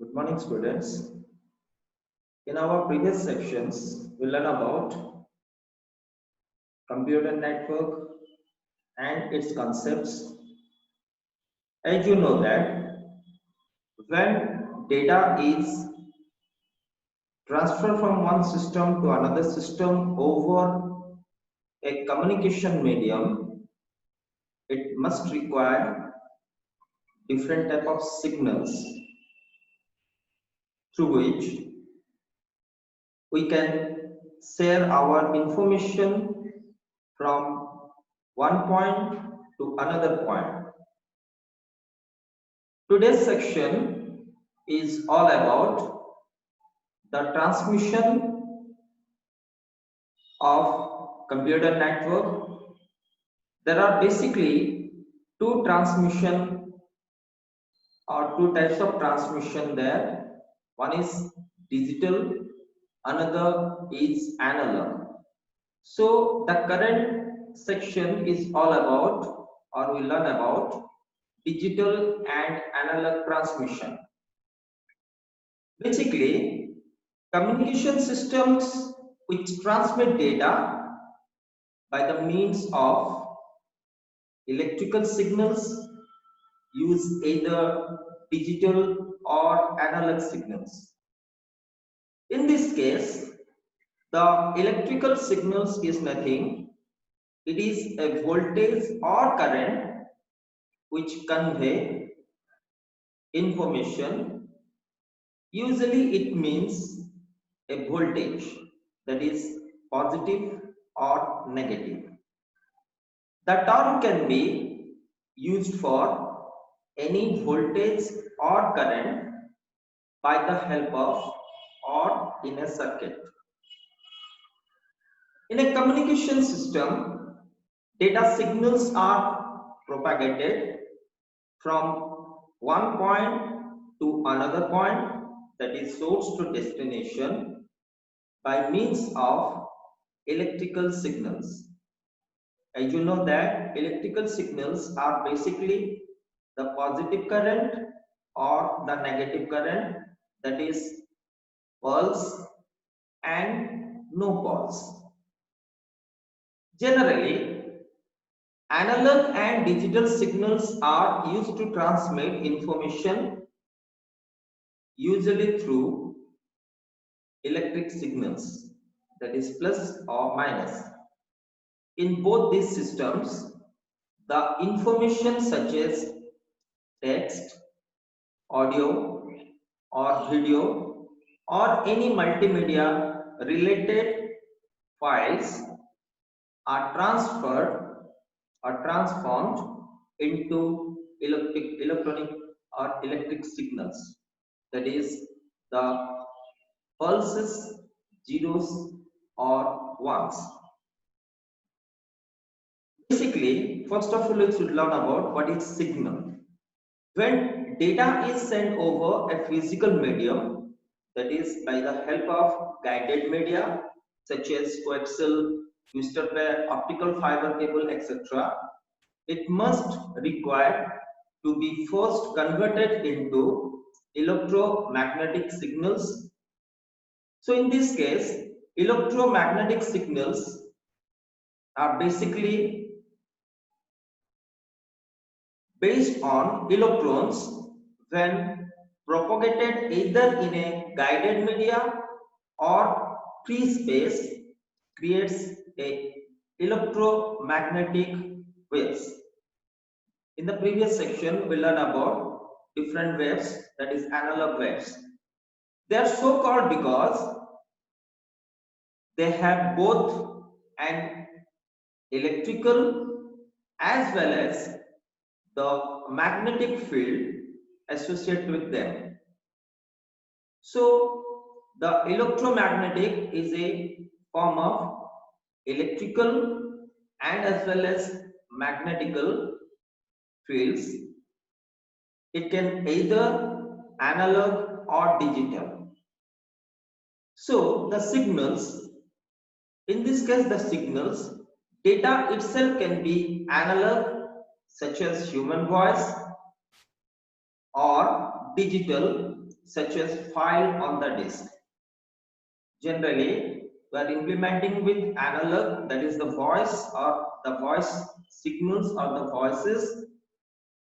Good morning, students. In our previous sections, we learned about computer network and its concepts. As you know that when data is transferred from one system to another system over a communication medium, it must require different type of signals through which we can share our information from one point to another point. Today's section is all about the transmission of computer network. There are basically two types of transmission there. One is digital, another is analog. So the current section is all about, or we learn about, digital and analog transmission. Basically, communication systems which transmit data by the means of electrical signals use either digital or analog signals. In this case, the electrical signals is nothing. It is a voltage or current which convey information. Usually it means a voltage that is positive or negative. The term can be used for any voltage or current by the help of or in a circuit. In a communication system, data signals are propagated from one point to another point, that is source to destination, by means of electrical signals. As you know that electrical signals are basically the positive current or the negative current, that is pulse and no pulse. Generally, analog and digital signals are used to transmit information usually through electric signals, that is plus or minus. In both these systems, the information such as text, audio or video or any multimedia related files are transferred or transformed into electronic or electric signals, that is the pulses, zeros or ones. Basically, first of all, we should learn about what is signal. When data is sent over a physical medium, that is by the help of guided media such as coaxial, twisted pair, optical fiber cable, etc., it must require to be first converted into electromagnetic signals. So in this case, electromagnetic signals are basically based on electrons when propagated either in a guided media or free space creates a electromagnetic waves. In the previous section, we learned about different waves, that is analog waves. They are so called because they have both an electrical as well as the magnetic field associated with them. So the electromagnetic is a form of electrical and as well as magnetical fields. It can either analog or digital. So the signals, in this case the signals, data itself can be analog such as human voice or digital such as file on the disk. Generally, we are implementing with analog, that is the voice or the voice signals or the voices,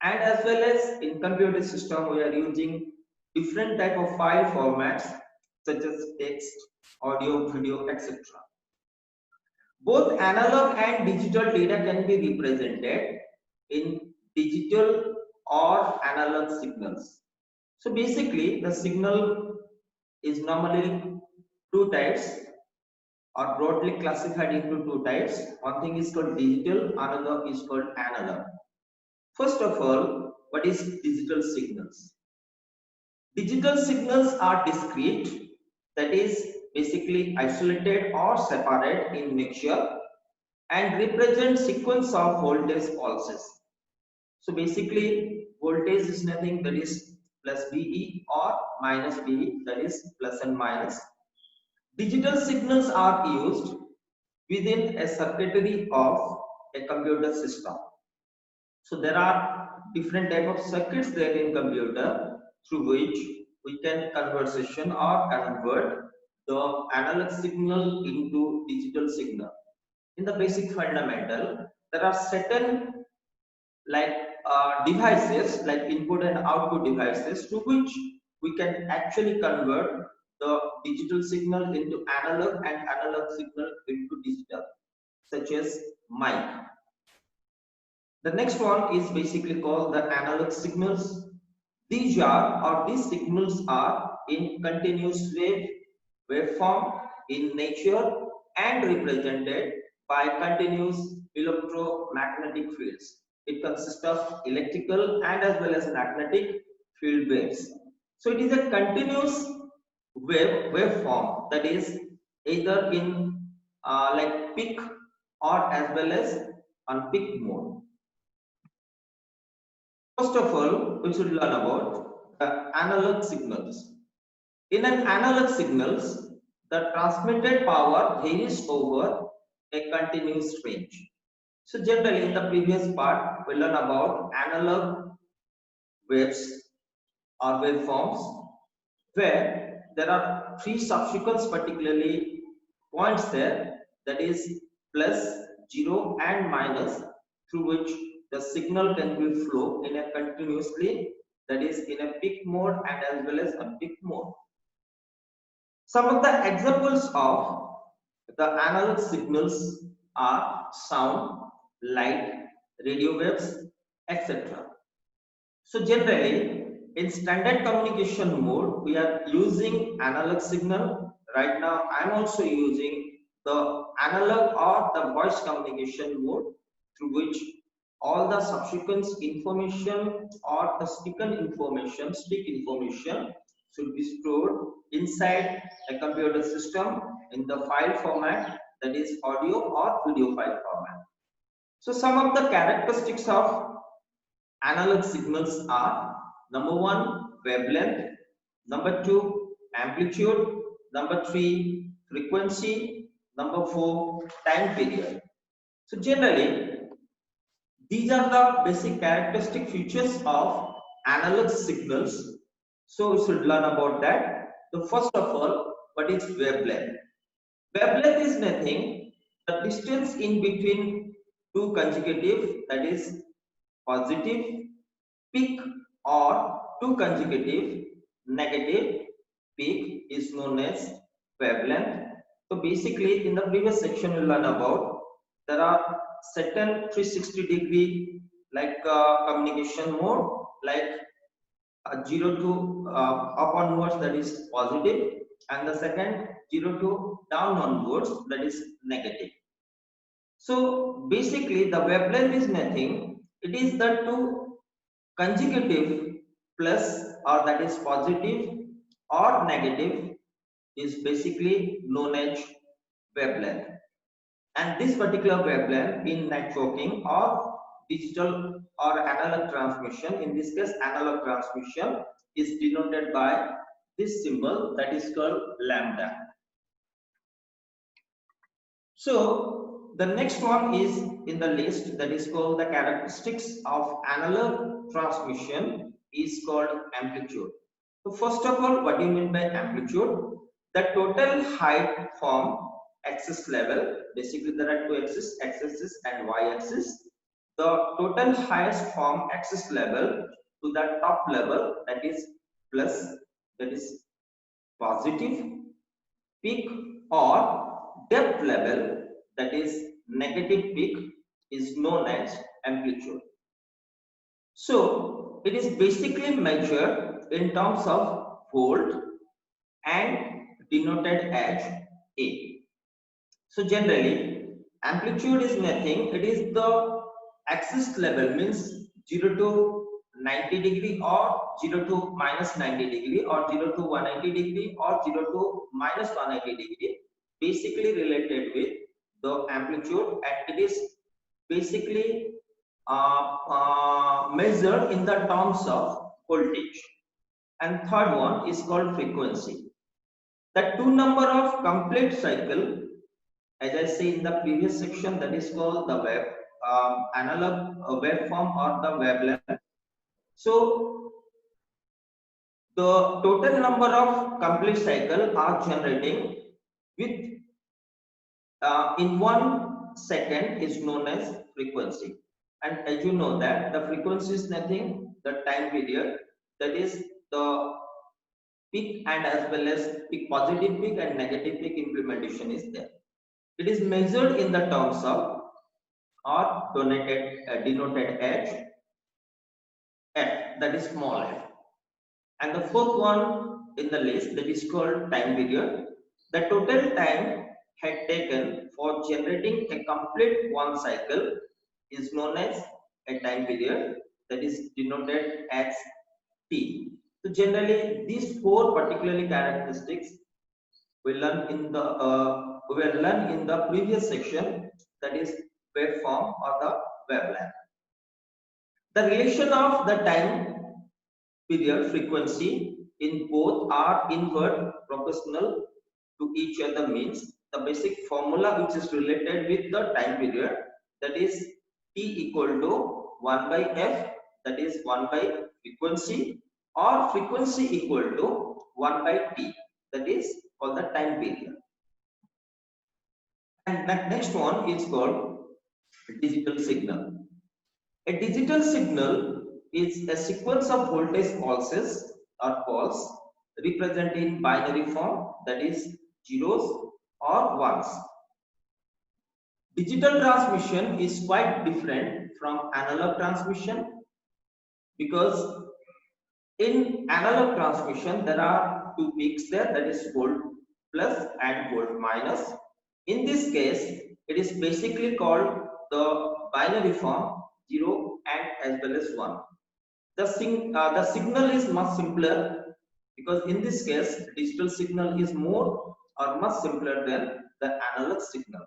and as well as in computer system we are using different type of file formats such as text, audio, video, etc. Both analog and digital data can be represented in digital or analog signals. So basically the signal is normally two types or broadly classified into two types. One thing is called digital, another is called analog. First of all, what is digital signals? Digital signals are discrete, that is basically isolated or separate in nature and represent sequence of voltage pulses. So basically voltage is nothing, that is plus VE or minus VE, that is plus and minus. Digital signals are used within a circuitry of a computer system. So there are different type of circuits there in computer through which we can conversion or convert the analog signal into digital signal. In the basic fundamental, there are certain like devices like input and output devices to which we can actually convert the digital signal into analog and analog signal into digital, such as mic. The next one is basically called the analog signals. These signals are in continuous waveform in nature and represented by continuous electromagnetic fields. It consists of electrical and as well as magnetic field waves. So it is a continuous waveform, that is either in like peak or as well as on peak mode. First of all, we should learn about the analog signals. In an analog signals, the transmitted power varies over a continuous range. So generally in the previous part, we learn about analog waves or waveforms where there are three subsequence particularly points there, that is plus, 0 and minus, through which the signal can be flow in a continuously, that is in a peak mode and as well as a peak mode. Some of the examples of the analog signals are sound, light, radio waves, etc. So generally in standard communication mode we are using analog signal. Right now I am also using the analog or the voice communication mode through which all the subsequent information or the stick information should be stored inside a computer system in the file format, that is audio or video file format. So some of the characteristics of analog signals are: number 1, wavelength; number 2, amplitude; number 3, frequency; number 4, time period. So generally these are the basic characteristic features of analog signals. So we should learn about that. So first of all, what is wavelength? Wavelength is nothing, the distance in between two consecutive, that is positive peak, or two consecutive negative peak is known as wavelength. So basically in the previous section we learn about there are certain 360-degree like communication mode, like 0 to up onwards, that is positive, and the second 0 to down onwards, that is negative. So basically the wavelength is nothing, it is the two consecutive plus or that is positive or negative is basically known as wavelength. And this particular wavelength in networking or digital or analog transmission, in this case analog transmission, is denoted by this symbol, that is called lambda. So the next one is in the list, that is called the characteristics of analog transmission, is called amplitude. So first of all, what do you mean by amplitude? The total height from axis level. Basically, there are two axes, x-axis and y-axis. The total highest from axis level to the top level, that is plus, that is positive peak, or depth level, that is negative peak, is known as amplitude. So it is basically measured in terms of volt and denoted as A. So generally, amplitude is nothing, it is the axis level, means 0 to 90 degree or 0 to minus 90 degree or 0 to 180 degree or 0 to minus 180 degree, basically related with the amplitude, and it is basically measured in the terms of voltage. And third one is called frequency. The two number of complete cycle, as I say in the previous section, that is called the wave analog waveform or the wavelength. So the total number of complete cycle are generating with in 1 second is known as frequency. And as you know that the frequency is nothing, the time period, that is the peak and as well as peak, positive peak and negative peak implementation is there. It is measured in the terms of or denoted as f, that is small f. And the fourth one in the list, that is called time period. The total time had taken for generating a complete one cycle is known as a time period, that is denoted as t. So generally these four particularly characteristics we will learn in the previous section, that is waveform or the wavelength. The relation of the time period frequency in both are inward proportional to each other, means the basic formula which is related with the time period, that is T equal to 1 by F, that is 1 by frequency, or frequency equal to 1 by T, that is for the time period. And the next one is called digital signal. A digital signal is a sequence of voltage pulses or pulse represented in binary form, that is zeros or ones. Digital transmission is quite different from analog transmission, because in analog transmission there are two peaks there, that is volt plus and volt minus. In this case, it is basically called the binary form 0 and as well as 1. The signal is much simpler, because in this case digital signal is more or much simpler than the analog signal.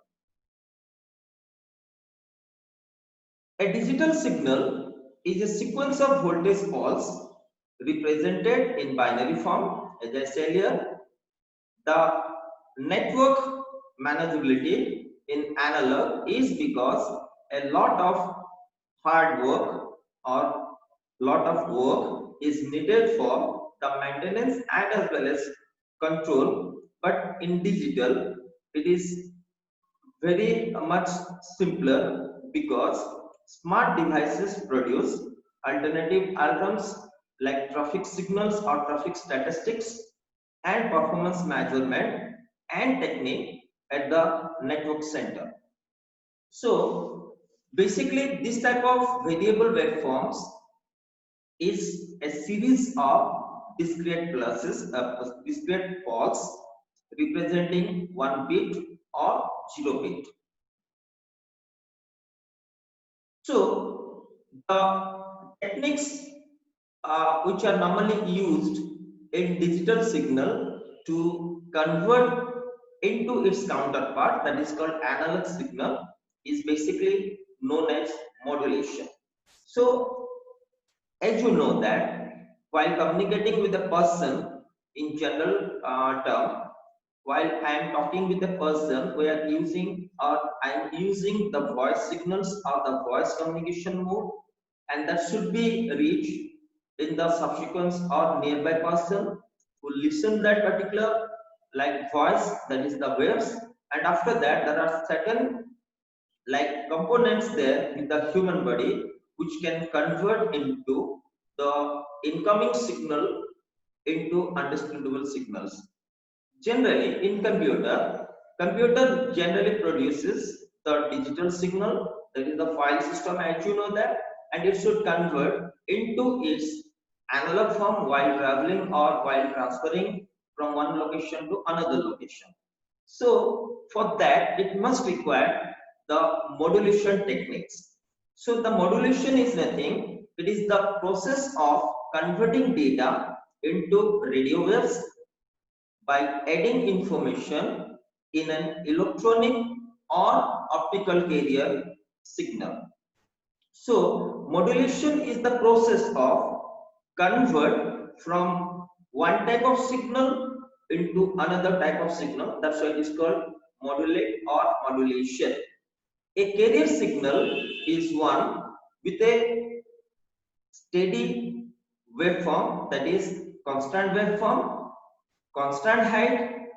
A digital signal is a sequence of voltage pulse represented in binary form. As I said earlier, the network manageability in analog is because a lot of hard work or lot of work is needed for the maintenance and as well as control, but in digital it is very much simpler, because smart devices produce alternative algorithms like traffic signals or traffic statistics and performance measurement and technique at the network center. So basically this type of variable waveforms is a series of discrete pulses representing 1 bit or 0 bit. So the techniques which are normally used in digital signal to convert into its counterpart, that is called analog signal, is basically known as modulation. So as you know that while communicating with a person in general term, while I am talking with a person, we are using or I am using the voice signals or the voice communication mode, and that should be reached in the subsequence or nearby person who listen that particular like voice, that is the waves, and after that there are certain like components there in the human body which can convert into the incoming signal into understandable signals. Generally, in computer generally produces the digital signal, that is the file system as you know that, and it should convert into its analog form while traveling or while transferring from one location to another location. So for that, it must require the modulation techniques. So the modulation is nothing, it is the process of converting data into radio waves by adding information in an electronic or optical carrier signal. So modulation is the process of convert from one type of signal into another type of signal. That's why it is called modulate or modulation. A carrier signal is one with a steady waveform, that is constant waveform, constant height,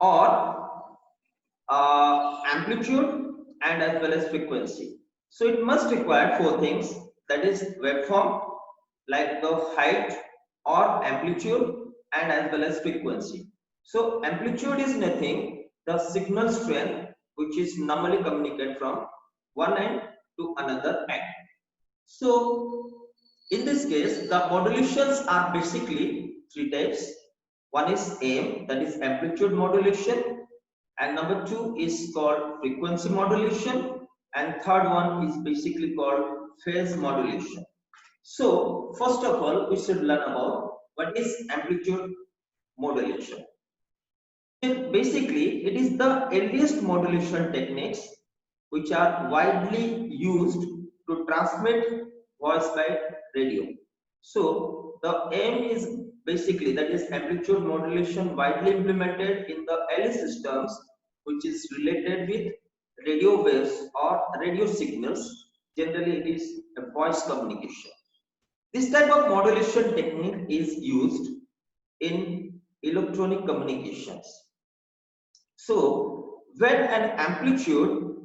or amplitude, and as well as frequency. So it must require four things, that is waveform, like the height or amplitude, and as well as frequency. So amplitude is nothing, the signal strength which is normally communicated from one end to another end. So in this case, the modulations are basically three types. One is AM, that is amplitude modulation, and number two is called frequency modulation, and third one is basically called phase modulation. So first of all, we should learn about what is amplitude modulation. Basically, it is the earliest modulation techniques which are widely used to transmit voice by radio. So the aim is basically, that is amplitude modulation widely implemented in the early systems which is related with radio waves or radio signals. Generally, it is a voice communication. This type of modulation technique is used in electronic communications. So when an amplitude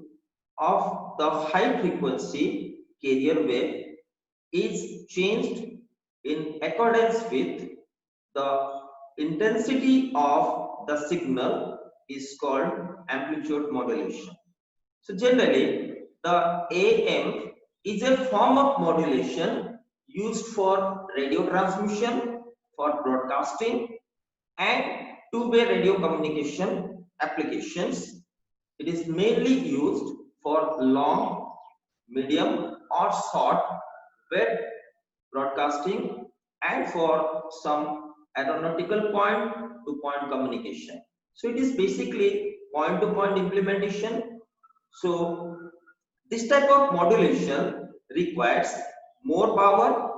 of the high frequency carrier wave is changed in accordance with the intensity of the signal is called amplitude modulation. So generally the AM is a form of modulation used for radio transmission, for broadcasting, and two-way radio communication applications. It is mainly used for long, medium, or short wave broadcasting and for some aeronautical point-to-point communication. So it is basically point-to-point implementation. So this type of modulation requires more power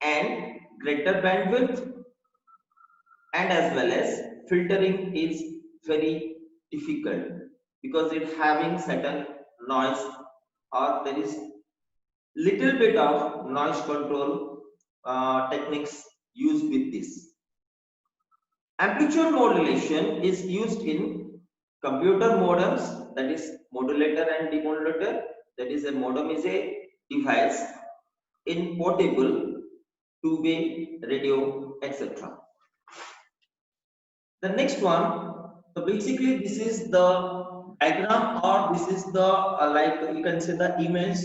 and greater bandwidth, and as well as filtering is very difficult because it having certain noise, or there is little bit of noise control techniques used with this. Amplitude modulation is used in computer modems, that is modulator and demodulator. That is, a modem is a device in portable, two-way radio, etc. The next one, so basically this is the diagram, or this is the like you can say the image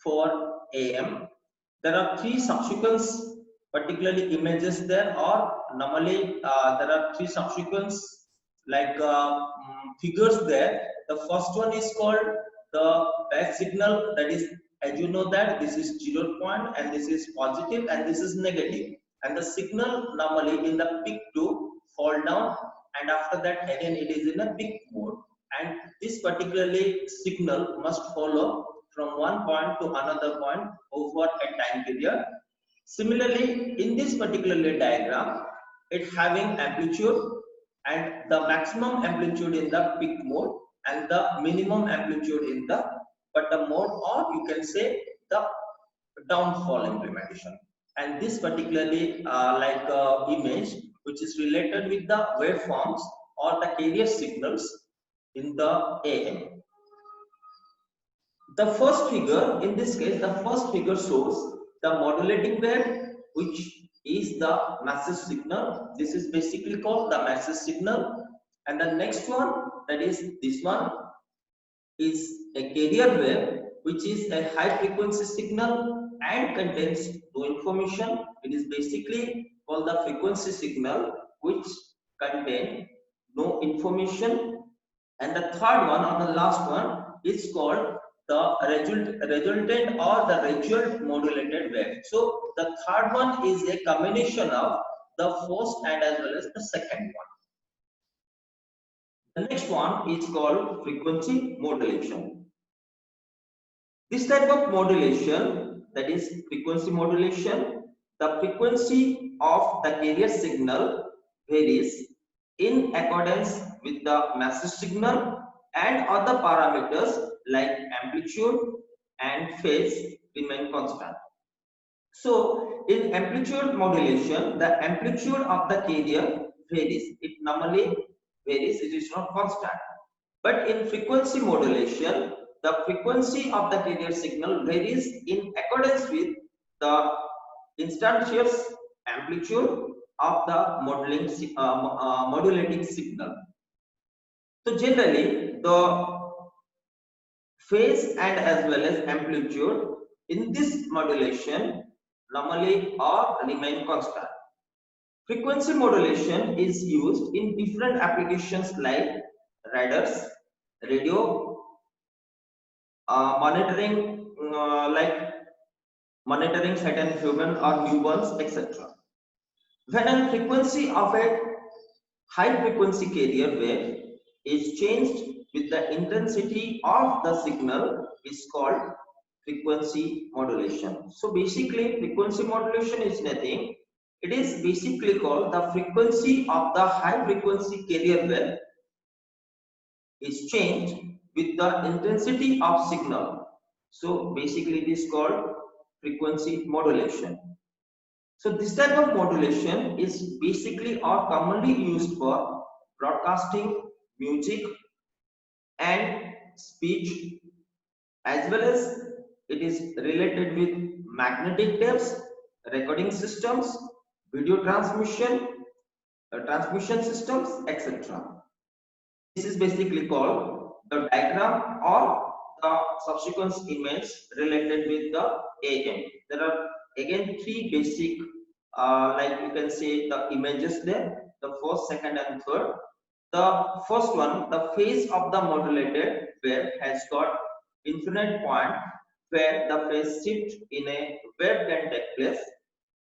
for AM. There are three subsequence, particularly images there, or normally there are three subsequence like figures there. The first one is called the base signal, that is, as you know that this is 0 point and this is positive and this is negative, and the signal normally in the peak to fall down, and after that again it is in a peak mode, and this particularly signal must follow from one point to another point over a time period. Similarly, in this particular diagram, it having amplitude and the maximum amplitude in the peak mode and the minimum amplitude in the bottom mode, or you can say the downfall implementation. and this particularly image which is related with the waveforms or the carrier signals in the AM. The first figure, in this case, the first figure shows the modulating wave, which is the message signal. This is basically called the message signal. And the next one, that is this one, is a carrier wave, which is a high frequency signal and contains no information. It is basically called the frequency signal, which contain no information. And the third one, or the last one, is called the resultant or the result modulated wave. So the third one is a combination of the first and as well as the second one. The next one is called frequency modulation. This type of modulation, that is frequency modulation, the frequency of the carrier signal varies in accordance with the message signal, and other parameters like amplitude and phase remain constant. So in amplitude modulation, the amplitude of the carrier varies. It normally varies, it is not constant. But in frequency modulation, the frequency of the carrier signal varies in accordance with the instantaneous amplitude of the modulating signal. So generally, the phase and as well as amplitude in this modulation normally or remain constant. Frequency modulation is used in different applications like radars, radio, monitoring certain human or newborns, etc. When a frequency of a high frequency carrier wave is changed with the intensity of the signal is called frequency modulation. So basically frequency modulation is nothing. It is basically called the frequency of the high frequency carrier wave is changed with the intensity of signal. So basically it is called frequency modulation. So this type of modulation is basically or commonly used for broadcasting music and speech, as well as it is related with magnetic tapes, recording systems, video transmission systems, etc. This is basically called the diagram or the subsequent image related with the AM. There are again three basic like you can say the images there, the first, second and third. The first one, the phase of the modulated wave has got infinite point where the phase shift in a wave can take place.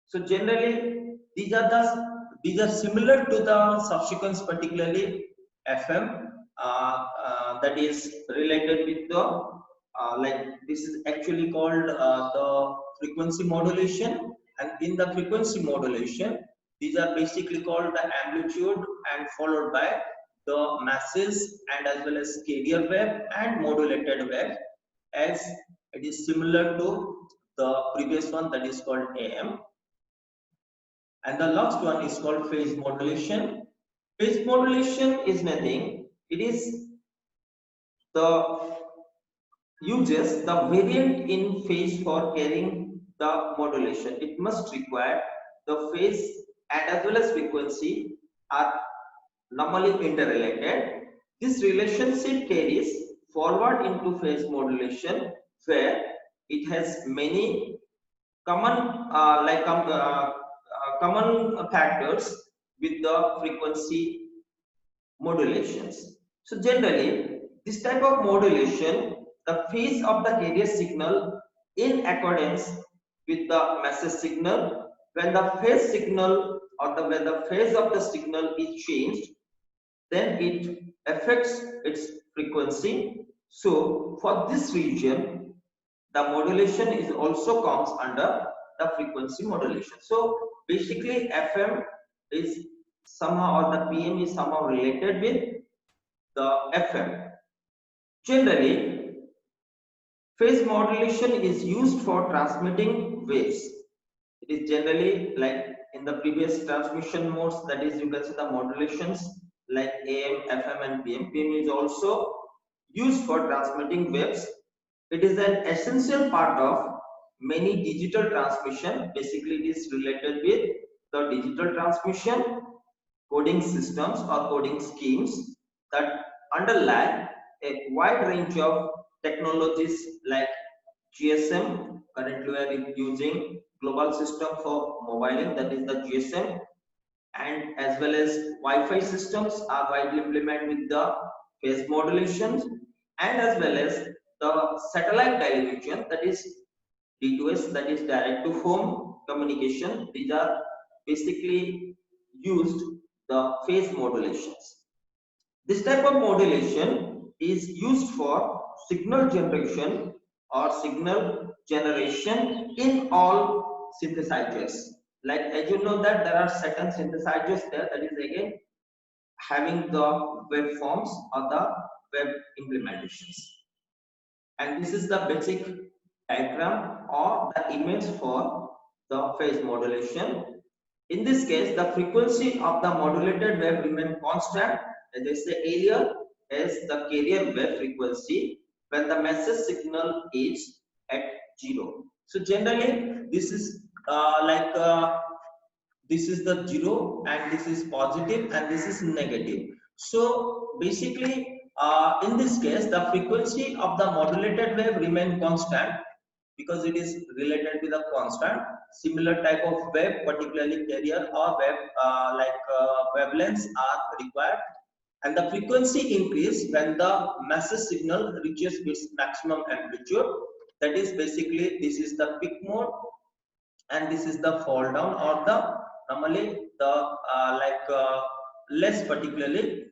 So generally these are similar to the subsequence, particularly FM, that is related with the this is actually called the frequency modulation. And in the frequency modulation, these are basically called the amplitude and followed by the masses and as well as carrier wave and modulated wave, as it is similar to the previous one, that is called AM. And the last one is called phase modulation. Phase modulation is nothing. It is the uses the variant in phase for carrying the modulation. It must require the phase and as well as frequency are normally interrelated. This relationship carries forward into phase modulation, where it has many common common factors with the frequency modulations. So generally, this type of modulation, the phase of the carrier signal in accordance with the message signal, when the phase signal or when the phase of the signal is changed, then it affects its frequency. So for this region, the modulation is also comes under the frequency modulation. So basically FM is somehow, or the PM is somehow related with the FM. Generally, phase modulation is used for transmitting waves. It is generally like in the previous transmission modes, that is you can see the modulations like AM, FM and PM. PM is also used for transmitting waves. It is an essential part of many digital transmission. Basically it is related with the digital transmission coding systems or coding schemes that underlie a wide range of technologies like GSM. Currently we are using global system for mobiling, that is the GSM, and as well as Wi-Fi systems are widely implemented with the phase modulations, and as well as the satellite television, that is D2S, that is direct to home communication. These are basically used the phase modulations. This type of modulation is used for signal generation or signal generation in all synthesizers. Like as you know that there are certain synthesizers there, that is again having the waveforms or the wave implementations. And this is the basic diagram or the image for the phase modulation. In this case, the frequency of the modulated wave remain constant, as I say earlier, as the carrier wave frequency when the message signal is at 0. So generally, this is this is the 0 and this is positive and this is negative. So basically, in this case, the frequency of the modulated wave remain constant because it is related with a constant. Similar type of wave, particularly carrier or wave wavelengths are required, and the frequency increase when the message signal reaches its maximum amplitude. That is basically this is the peak mode and this is the fall down or the normally the less particularly